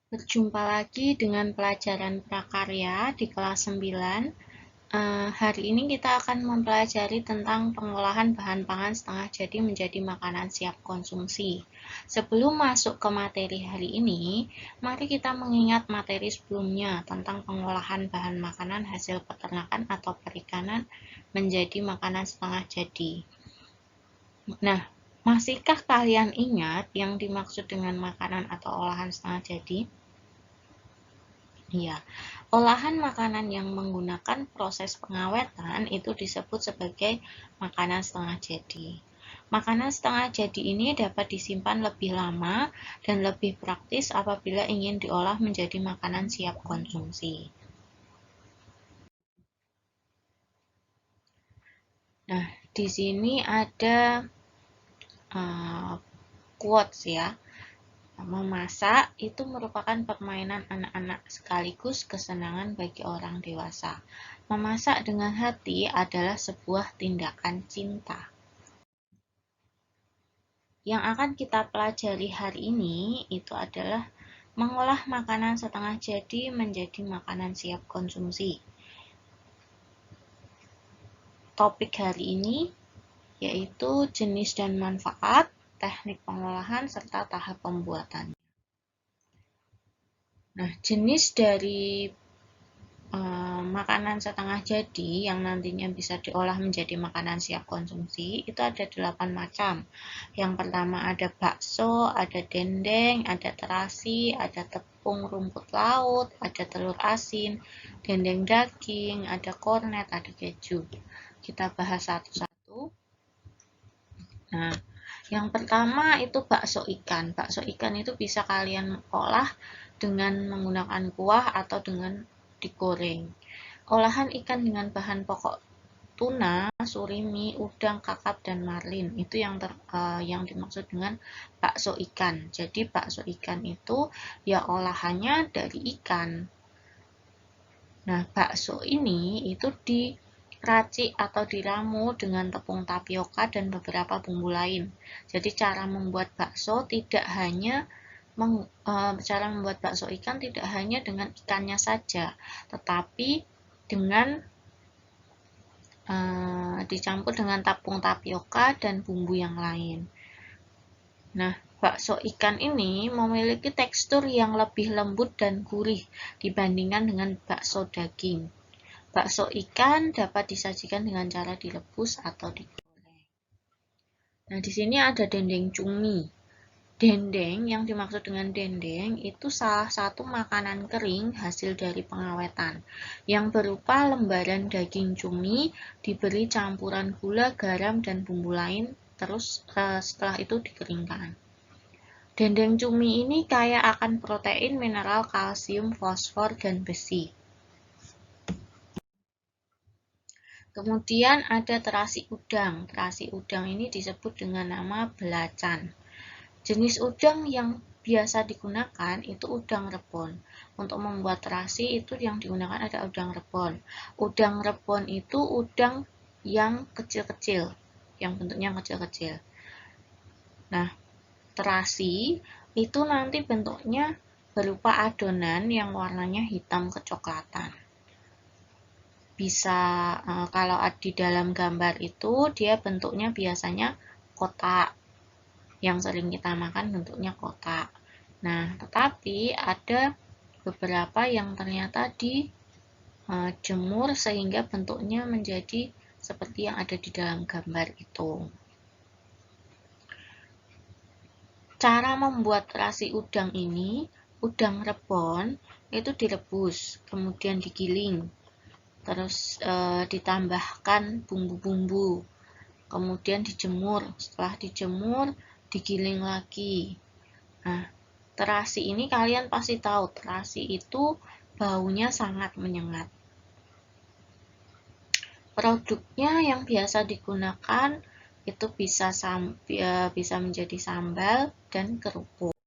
Berjumpa lagi dengan pelajaran prakarya di kelas 9. Hari ini kita akan mempelajari tentang pengolahan bahan pangan setengah jadi menjadi makanan siap konsumsi. Sebelum masuk ke materi hari ini, mari kita mengingat materi sebelumnya tentang pengolahan bahan makanan hasil peternakan atau perikanan menjadi makanan setengah jadi. Nah, masihkah kalian ingat yang dimaksud dengan makanan atau olahan setengah jadi? Iya, olahan makanan yang menggunakan proses pengawetan itu disebut sebagai makanan setengah jadi. Makanan setengah jadi ini dapat disimpan lebih lama dan lebih praktis apabila ingin diolah menjadi makanan siap konsumsi. Nah, di sini ada quotes ya. Memasak itu merupakan permainan anak-anak sekaligus kesenangan bagi orang dewasa. Memasak dengan hati adalah sebuah tindakan cinta. Yang akan kita pelajari hari ini itu adalah mengolah makanan setengah jadi menjadi makanan siap konsumsi. Topik hari ini yaitu jenis dan manfaat, teknik pengolahan, serta tahap pembuatan. Nah, jenis dari makanan setengah jadi yang nantinya bisa diolah menjadi makanan siap konsumsi itu ada 8 macam. Yang pertama ada bakso, ada dendeng, ada terasi, ada tepung rumput laut, ada telur asin, dendeng daging, ada kornet, ada keju. Kita bahas satu-satu. Nah, yang pertama itu bakso ikan. Bakso ikan itu bisa kalian olah dengan menggunakan kuah atau dengan digoreng. Olahan ikan dengan bahan pokok tuna, surimi, udang, kakap, dan marlin. Itu yang dimaksud dengan bakso ikan. Jadi bakso ikan itu ya olahannya dari ikan. Nah, bakso ini itu diracik atau diramu dengan tepung tapioka dan beberapa bumbu lain. Jadi cara membuat bakso ikan tidak hanya dengan ikannya saja, tetapi dengan dicampur dengan tepung tapioka dan bumbu yang lain. Nah, bakso ikan ini memiliki tekstur yang lebih lembut dan gurih dibandingkan dengan bakso daging. Bakso ikan dapat disajikan dengan cara direbus atau digoreng. Nah, di sini ada dendeng cumi. Dendeng, yang dimaksud dengan dendeng, itu salah satu makanan kering hasil dari pengawetan, yang berupa lembaran daging cumi diberi campuran gula, garam, dan bumbu lain, terus setelah itu dikeringkan. Dendeng cumi ini kaya akan protein, mineral, kalsium, fosfor, dan besi. Kemudian ada terasi udang. Terasi udang ini disebut dengan nama belacan. Jenis udang yang biasa digunakan itu udang rebon. Untuk membuat terasi itu yang digunakan ada udang rebon. Udang rebon itu udang yang kecil-kecil, yang bentuknya kecil-kecil. Nah, terasi itu nanti bentuknya berupa adonan yang warnanya hitam kecoklatan. Bisa kalau di dalam gambar itu dia bentuknya biasanya kotak. Yang sering kita makan bentuknya kotak. Nah, tetapi ada beberapa yang ternyata dijemur sehingga bentuknya menjadi seperti yang ada di dalam gambar itu. Cara membuat terasi udang ini, udang rebon itu direbus, kemudian digiling, terus ditambahkan bumbu-bumbu, kemudian dijemur. Setelah dijemur, digiling lagi. Nah, terasi ini kalian pasti tahu, terasi itu baunya sangat menyengat. Produknya yang biasa digunakan itu bisa menjadi sambal dan kerupuk.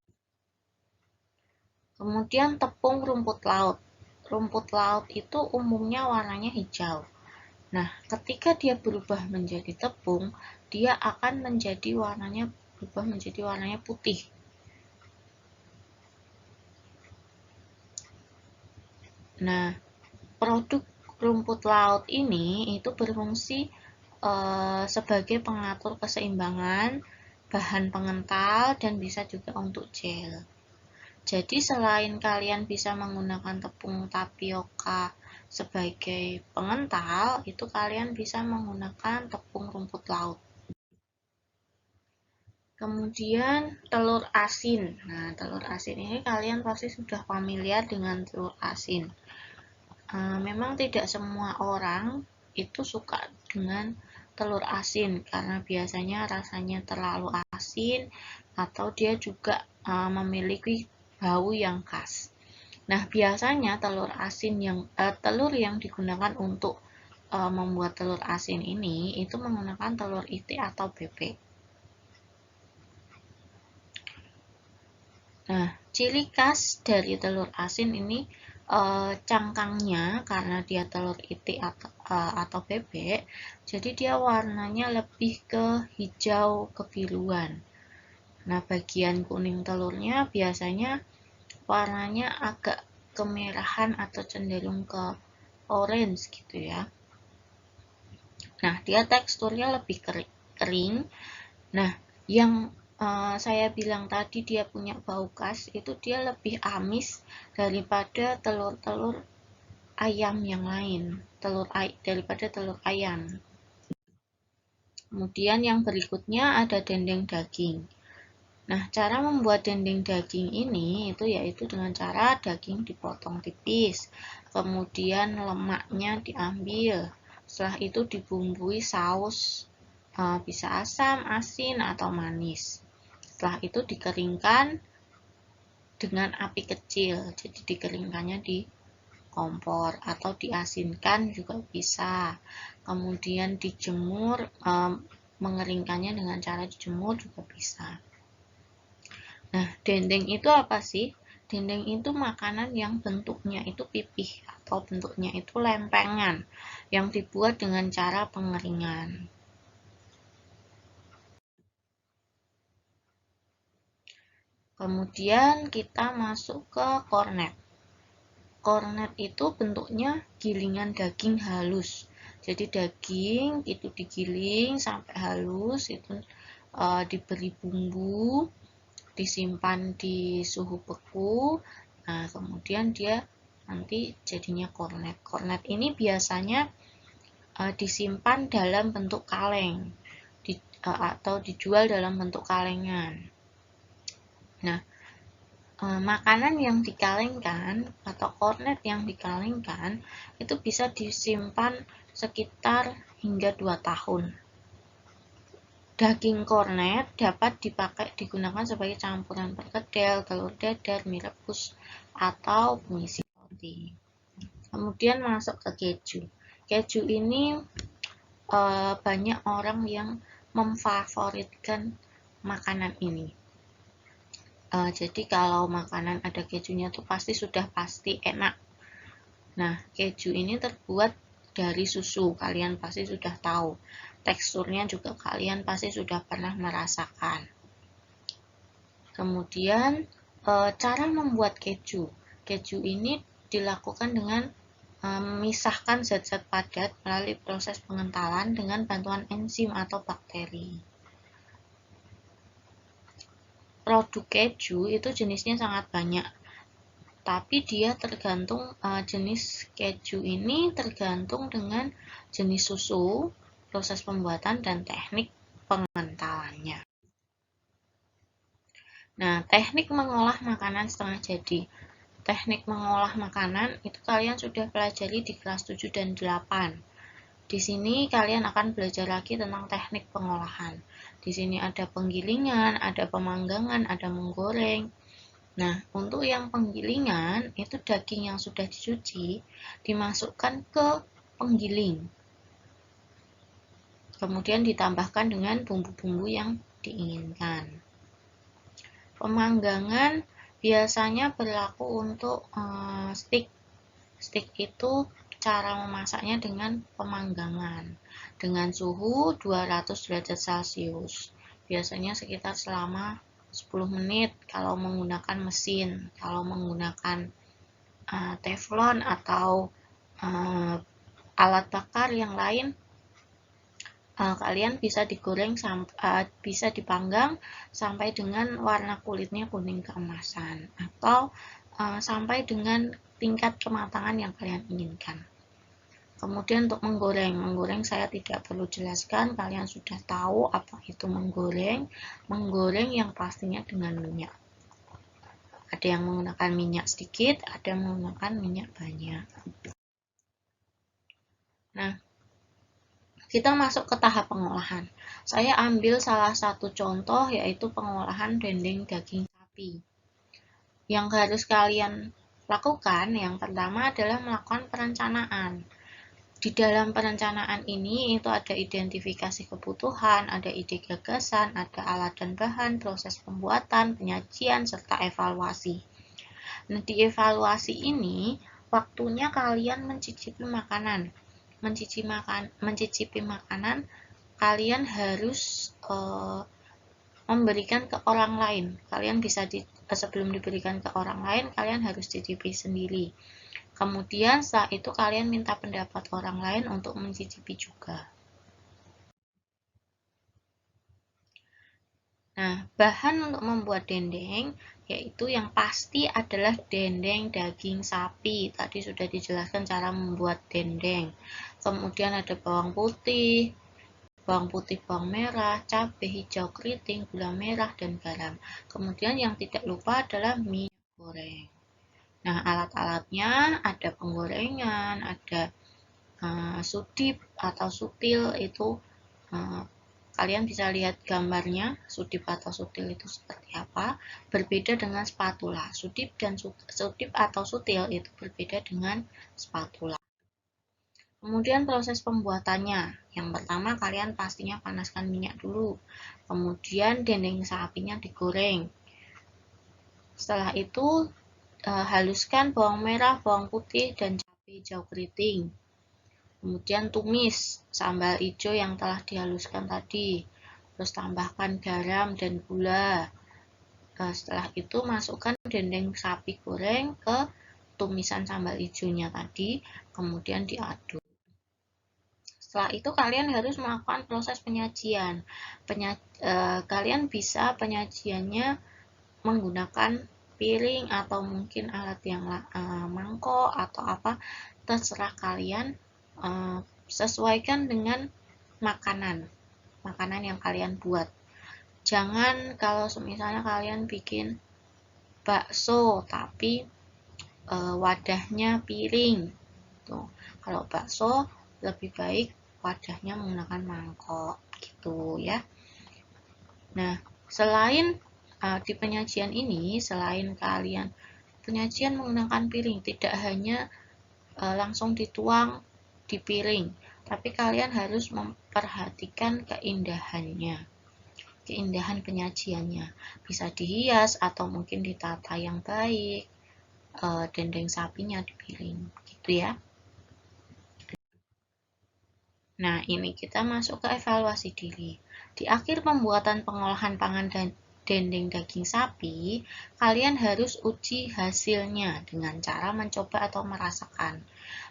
Kemudian tepung rumput laut. Rumput laut itu umumnya warnanya hijau. Nah, ketika dia berubah menjadi tepung, dia akan berubah menjadi warnanya putih. Nah, produk rumput laut ini itu berfungsi sebagai pengatur keseimbangan, bahan pengental, dan bisa juga untuk gel. Jadi selain kalian bisa menggunakan tepung tapioka sebagai pengental, itu kalian bisa menggunakan tepung rumput laut. Kemudian telur asin. Nah, telur asin ini kalian pasti sudah familiar dengan telur asin. Memang tidak semua orang itu suka dengan telur asin karena biasanya rasanya terlalu asin atau dia juga memiliki bau yang khas. Nah, biasanya telur yang digunakan untuk membuat telur asin ini itu menggunakan telur itik atau bebek. Nah, ciri khas dari telur asin ini cangkangnya karena dia telur itik atau bebek, jadi dia warnanya lebih ke hijau kebiruan. Nah, bagian kuning telurnya biasanya warnanya agak kemerahan atau cenderung ke orange gitu ya. Nah, dia teksturnya lebih kering. Nah, yang saya bilang tadi dia punya bau khas, itu dia lebih amis daripada telur-telur ayam yang lain, daripada telur ayam. Kemudian yang berikutnya ada dendeng daging. Nah, cara membuat dendeng daging ini itu yaitu dengan cara daging dipotong tipis, kemudian lemaknya diambil, setelah itu dibumbui saus, bisa asam, asin, atau manis. Setelah itu dikeringkan dengan api kecil, jadi dikeringkannya di kompor atau diasinkan juga bisa. Kemudian dijemur, mengeringkannya dengan cara dijemur juga bisa. Nah, dendeng itu apa sih? Dendeng itu makanan yang bentuknya itu pipih atau bentuknya itu lempengan yang dibuat dengan cara pengeringan. Kemudian kita masuk ke kornet. Kornet itu bentuknya gilingan daging halus. Jadi daging itu digiling sampai halus, itu diberi bumbu, disimpan di suhu beku. Nah, kemudian dia nanti jadinya kornet. Kornet ini biasanya disimpan dalam bentuk kaleng atau dijual dalam bentuk kalengan. Nah, makanan yang dikalengkan atau kornet yang dikalengkan itu bisa disimpan sekitar hingga 2 tahun. Daging kornet dapat digunakan sebagai campuran perkedel, telur dadar, mie rebus, atau pengisi roti. Kemudian masuk ke keju. Keju ini banyak orang yang memfavoritkan makanan ini. Jadi kalau makanan ada kejunya tuh sudah pasti enak. Nah, keju ini terbuat dari susu, kalian pasti sudah tahu. Teksturnya juga kalian pasti sudah pernah merasakan. Kemudian cara membuat keju. Keju ini dilakukan dengan memisahkan zat-zat padat melalui proses pengentalan dengan bantuan enzim atau bakteri. Produk keju itu jenisnya sangat banyak, tapi dia tergantung jenis keju ini tergantung dengan jenis susu, proses pembuatan, dan teknik pengentalannya. Nah, teknik mengolah makanan setengah jadi. Teknik mengolah makanan itu kalian sudah pelajari di kelas 7 dan 8. Di sini kalian akan belajar lagi tentang teknik pengolahan. Di sini ada penggilingan, ada pemanggangan, ada menggoreng. Nah, untuk yang penggilingan, itu daging yang sudah dicuci dimasukkan ke penggiling. Kemudian ditambahkan dengan bumbu-bumbu yang diinginkan. Pemanggangan biasanya berlaku untuk steak. Steak itu cara memasaknya dengan pemanggangan dengan suhu 200 derajat Celcius. Biasanya sekitar selama 10 menit kalau menggunakan mesin. Kalau menggunakan teflon atau alat bakar yang lain, kalian bisa digoreng bisa dipanggang sampai dengan warna kulitnya kuning keemasan, atau sampai dengan tingkat kematangan yang kalian inginkan. Kemudian untuk menggoreng saya tidak perlu jelaskan, kalian sudah tahu apa itu menggoreng. Menggoreng yang pastinya dengan minyak. Ada yang menggunakan minyak sedikit, ada yang menggunakan minyak banyak. Nah, kita masuk ke tahap pengolahan. Saya ambil salah satu contoh, yaitu pengolahan dendeng daging sapi. Yang harus kalian lakukan, yang pertama adalah melakukan perencanaan. Di dalam perencanaan ini itu ada identifikasi kebutuhan, ada ide gagasan, ada alat dan bahan, proses pembuatan, penyajian, serta evaluasi. Nah, di evaluasi ini waktunya kalian mencicipi makanan. Mencicipi makanan, kalian harus memberikan ke orang lain. Kalian bisa sebelum diberikan ke orang lain, kalian harus cicipi sendiri. Kemudian setelah itu kalian minta pendapat orang lain untuk mencicipi juga. Nah, bahan untuk membuat dendeng yaitu yang pasti adalah dendeng daging sapi. Tadi sudah dijelaskan cara membuat dendeng. Kemudian ada bawang putih, bawang merah, cabai hijau keriting, gula merah, dan garam. Kemudian yang tidak lupa adalah minyak goreng. Nah, alat-alatnya ada penggorengan, ada sudip atau sutil, itu kalian bisa lihat gambarnya. Sudip atau sutil itu seperti apa, berbeda dengan spatula. Sudip atau sutil itu berbeda dengan spatula. Kemudian proses pembuatannya, yang pertama kalian pastinya panaskan minyak dulu, kemudian dendeng sapinya digoreng. Setelah itu haluskan bawang merah, bawang putih, dan cabai hijau keriting. Kemudian tumis sambal hijau yang telah dihaluskan tadi. Terus tambahkan garam dan gula. Setelah itu masukkan dendeng sapi goreng ke tumisan sambal hijaunya tadi. Kemudian diaduk. Setelah itu kalian harus melakukan proses penyajian. Kalian bisa penyajiannya menggunakan piring atau mungkin alat yang mangkok atau apa, terserah kalian. Sesuaikan dengan makanan yang kalian buat. Jangan kalau misalnya kalian bikin bakso tapi wadahnya piring tuh. Kalau bakso lebih baik wadahnya menggunakan mangkok gitu ya. Nah, selain di penyajian ini, selain kalian penyajian menggunakan piring, tidak hanya langsung dituang di piring, tapi kalian harus memperhatikan keindahannya, keindahan penyajiannya. Bisa dihias atau mungkin ditata yang baik, dendeng sapinya di piring gitu ya. Nah, ini kita masuk ke evaluasi diri. Di akhir pembuatan pengolahan pangan dan dendeng daging sapi, kalian harus uji hasilnya dengan cara mencoba atau merasakan.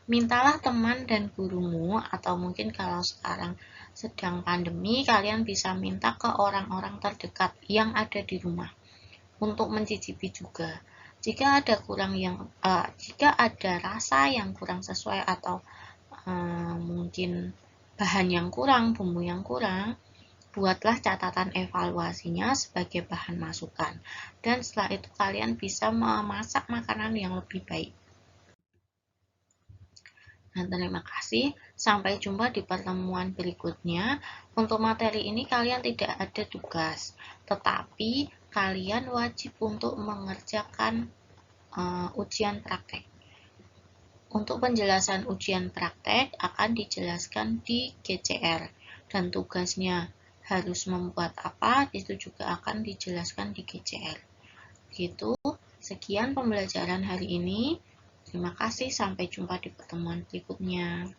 Mintalah teman dan gurumu, atau mungkin kalau sekarang sedang pandemi, kalian bisa minta ke orang-orang terdekat yang ada di rumah untuk mencicipi juga. Jika ada rasa yang kurang sesuai atau mungkin bahan yang kurang, bumbu yang kurang, buatlah catatan evaluasinya sebagai bahan masukan. Dan setelah itu kalian bisa memasak makanan yang lebih baik. Nah, terima kasih. Sampai jumpa di pertemuan berikutnya. Untuk materi ini kalian tidak ada tugas, tetapi kalian wajib untuk mengerjakan ujian praktek. Untuk penjelasan ujian praktek akan dijelaskan di GCR, dan tugasnya harus membuat apa itu juga akan dijelaskan di GCR. Gitu, sekian pembelajaran hari ini. Terima kasih, sampai jumpa di pertemuan berikutnya.